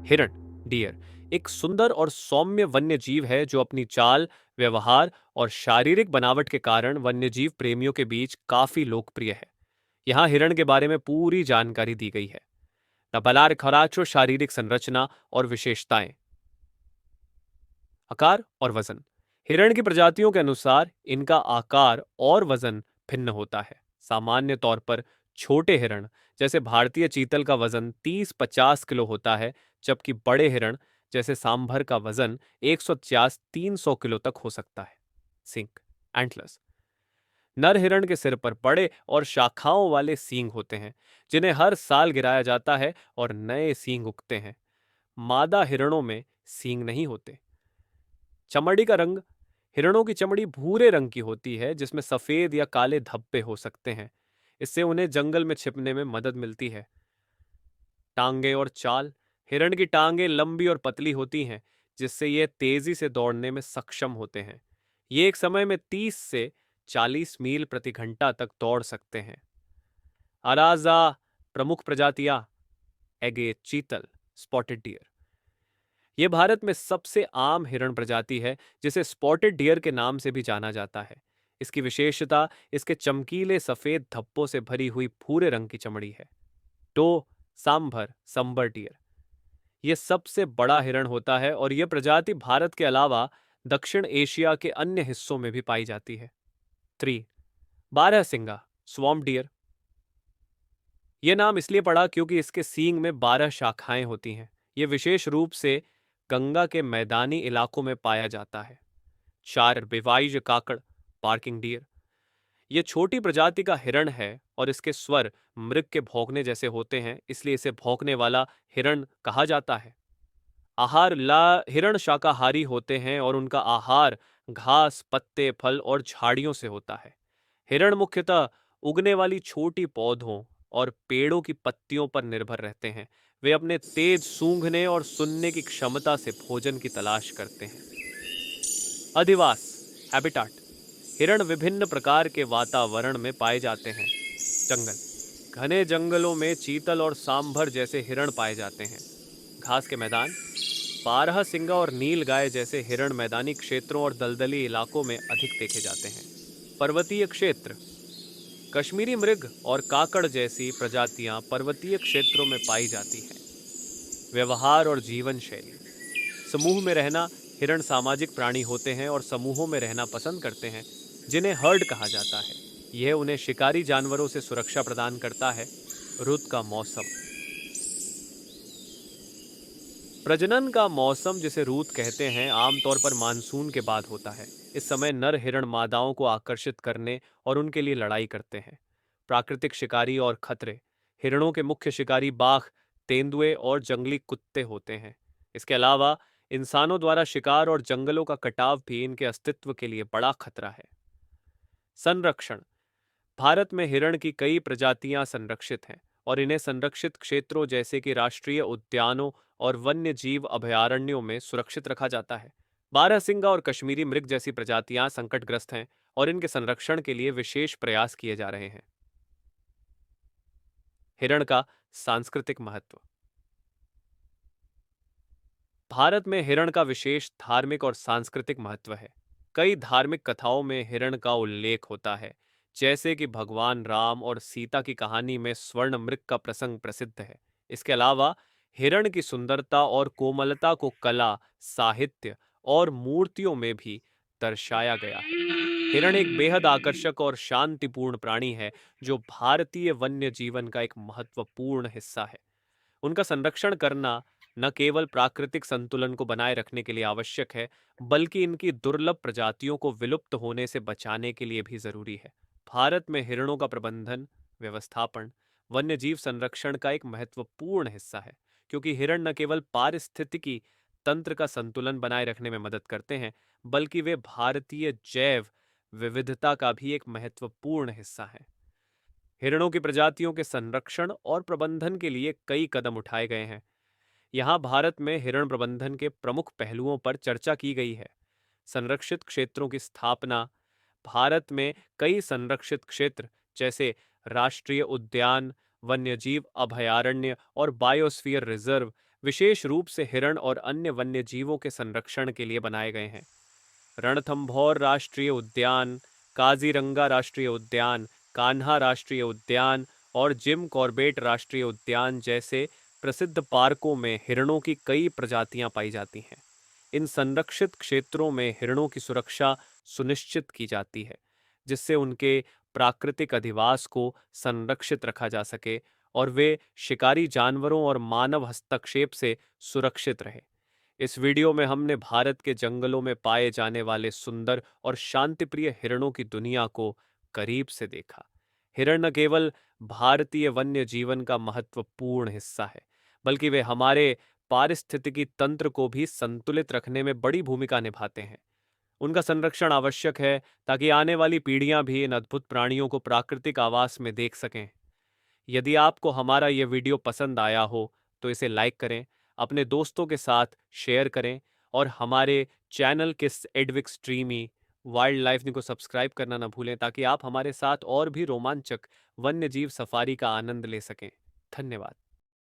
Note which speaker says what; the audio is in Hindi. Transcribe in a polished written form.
Speaker 1: हिरण, डियर, एक सुंदर और सौम्य वन्य जीव है जो अपनी चाल, व्यवहार और शारीरिक बनावट के कारण वन्यजीव प्रेमियों के बीच काफी लोकप्रिय है। यहाँ हिरण के बारे में पूरी जानकारी दी गई है। नबलार खराचो शारीरिक संरचना और विशेषताएं। आकार और वजन। हिरण की प्रजातियों के अनुसार इनका आकार और वजन भिन्न होता है। सामान्य तौर पर छोटे हिरण जैसे भारतीय चीतल का वजन 30-50 किलो होता है, जबकि बड़े हिरण जैसे सांभर का वजन 150-300 किलो तक हो सकता है। सिंक, एंटलर्स। नर हिरण के सिर पर बड़े और शाखाओं वाले सींग होते हैं, जिन्हें हर साल गिराया जाता है और नए सींग उगते हैं। मादा हिरणों में सींग नहीं होते। चमड़ी का रंग। हिरणों की चमड़ी भूरे रंग की होती है, जिसमें सफेद या काले धब्बे हो सकते हैं। इससे उन्हें जंगल में छिपने में मदद मिलती है। टांगे और चाल। हिरण की टांगे लंबी और पतली होती हैं, जिससे ये तेजी से दौड़ने में सक्षम होते हैं। ये एक समय में 30 से 40 मील प्रति घंटा तक दौड़ सकते हैं। अराजा। प्रमुख प्रजातियां। एगेट चीतल, स्पॉटेड डियर। यह भारत में सबसे आम हिरण प्रजाति है, जिसे स्पॉटेड डियर के नाम से भी जाना जाता है। इसकी विशेषता इसके चमकीले सफेद धब्बों से भरी हुई भूरे रंग की चमड़ी है। टो, सांभर, संबर डियर। यह सबसे बड़ा हिरण होता है और यह प्रजाति भारत के अलावा दक्षिण एशिया के अन्य हिस्सों में भी पाई जाती है। 3. बारहसिंगा, स्वॉम्प डियर। यह नाम इसलिए पड़ा क्योंकि इसके सींग में 12 शाखाएं होती हैं। यह विशेष रूप से गंगा के मैदानी इलाकों में पाया जाता है। 4. बिवाइज काकड़, पार्किंग डियर। यह छोटी प्रजाति का हिरण है और इसके स्वर मृग के भौंकने जैसे होते हैं, इसलिए इसे भौंकने वाला हिरण कहा जाता है। आहार। ला हिरण शाकाहारी होते हैं और उनका आहार घास, पत्ते, फल और झाड़ियों से होता है। हिरण मुख्यतः उगने वाली छोटी पौधों और पेड़ों की पत्तियों पर निर्भर रहते हैं। वे अपने तेज सूंघने और सुनने की क्षमता से भोजन की तलाश करते हैं। अधिवास, हैबिटाट। हिरण विभिन्न प्रकार के वातावरण में पाए जाते हैं। जंगल। घने जंगलों में चीतल और सांभर जैसे हिरण पाए जाते हैं। घास के मैदान। बारहसिंगा और नीलगाय जैसे हिरण मैदानी क्षेत्रों और दलदली इलाकों में अधिक देखे जाते हैं। पर्वतीय क्षेत्र। कश्मीरी मृग और काकड़ जैसी प्रजातियां पर्वतीय क्षेत्रों में पाई जाती हैं। व्यवहार और जीवन शैली। समूह में रहना। हिरण सामाजिक प्राणी होते हैं और समूहों में रहना पसंद करते हैं, जिन्हें हर्ड कहा जाता है। यह उन्हें शिकारी जानवरों से सुरक्षा प्रदान करता है। रुत का मौसम। प्रजनन का मौसम, जिसे रूत कहते हैं, आमतौर पर मानसून के बाद होता है। इस समय नर हिरण मादाओं को आकर्षित करने और उनके लिए लड़ाई करते हैं। प्राकृतिक शिकारी और खतरे। हिरणों के मुख्य शिकारी बाघ, तेंदुए और जंगली कुत्ते होते हैं। इसके अलावा इंसानों द्वारा शिकार और जंगलों का कटाव भी इनके अस्तित्व के लिए बड़ा खतरा है। संरक्षण। भारत में हिरण की कई प्रजातियां संरक्षित हैं और इन्हें संरक्षित क्षेत्रों जैसे कि राष्ट्रीय उद्यानों और वन्य जीव अभयारण्यों में सुरक्षित रखा जाता है। बारहसिंगा और कश्मीरी मृग जैसी प्रजातियां संकटग्रस्त हैं और इनके संरक्षण के लिए विशेष प्रयास किए जा रहे हैं। हिरण का सांस्कृतिक महत्व। भारत में हिरण का विशेष धार्मिक और सांस्कृतिक महत्व है। कई धार्मिक कथाओं में हिरण का उल्लेख होता है, जैसे कि भगवान राम और सीता की कहानी में स्वर्ण मृग का प्रसंग प्रसिद्ध है। इसके अलावा हिरण की सुंदरता और कोमलता को कला, साहित्य और मूर्तियों में भी दर्शाया गया है। हिरण एक बेहद आकर्षक और शांतिपूर्ण प्राणी है, जो भारतीय वन्य जीवन का एक महत्वपूर्ण हिस्सा है। उनका संरक्षण करना न केवल प्राकृतिक संतुलन को बनाए रखने के लिए आवश्यक है, बल्कि इनकी दुर्लभ प्रजातियों को विलुप्त होने से बचाने के लिए भी जरूरी है। भारत में हिरणों का प्रबंधन, व्यवस्थापन वन्यजीव संरक्षण का एक महत्वपूर्ण हिस्सा है, क्योंकि हिरण न केवल पारिस्थितिकी तंत्र का संतुलन बनाए रखने में मदद करते हैं, बल्कि वे भारतीय जैव विविधता का भी एक महत्वपूर्ण हिस्सा है। हिरणों की प्रजातियों के संरक्षण और प्रबंधन के लिए कई कदम उठाए गए हैं। यहाँ भारत में हिरण प्रबंधन के प्रमुख पहलुओं पर चर्चा की गई है। संरक्षित क्षेत्रों की स्थापना। भारत में कई संरक्षित क्षेत्र जैसे राष्ट्रीय उद्यान, वन्यजीव अभयारण्य और बायोस्फीयर रिजर्व विशेष रूप से हिरण और अन्य वन्य जीवों के संरक्षण के लिए बनाए गए हैं। रणथंभौर राष्ट्रीय उद्यान, काजीरंगा राष्ट्रीय उद्यान, कान्हा राष्ट्रीय उद्यान और जिम कॉर्बेट राष्ट्रीय उद्यान जैसे प्रसिद्ध पार्कों में हिरणों की कई प्रजातियां पाई जाती हैं। इन संरक्षित क्षेत्रों में हिरणों की सुरक्षा सुनिश्चित की जाती है, जिससे उनके प्राकृतिक अधिवास को संरक्षित रखा जा सके और वे शिकारी जानवरों और मानव हस्तक्षेप से सुरक्षित रहे। इस वीडियो में हमने भारत के जंगलों में पाए जाने वाले सुंदर और शांतिप्रिय हिरणों की दुनिया को करीब से देखा। हिरण न केवल भारतीय वन्य जीवन का महत्वपूर्ण हिस्सा है, बल्कि वे हमारे पारिस्थितिकी तंत्र को भी संतुलित रखने में बड़ी भूमिका निभाते हैं। उनका संरक्षण आवश्यक है ताकि आने वाली पीढ़ियां भी इन अद्भुत प्राणियों को प्राकृतिक आवास में देख सकें। यदि आपको हमारा ये वीडियो पसंद आया हो तो इसे लाइक करें, अपने दोस्तों के साथ शेयर करें और हमारे चैनल किस एडविक स्ट्रीमी वाइल्ड लाइफ को सब्सक्राइब करना ना भूलें ताकि आप हमारे साथ और भी रोमांचक वन्यजीव सफारी का आनंद ले सकें। धन्यवाद।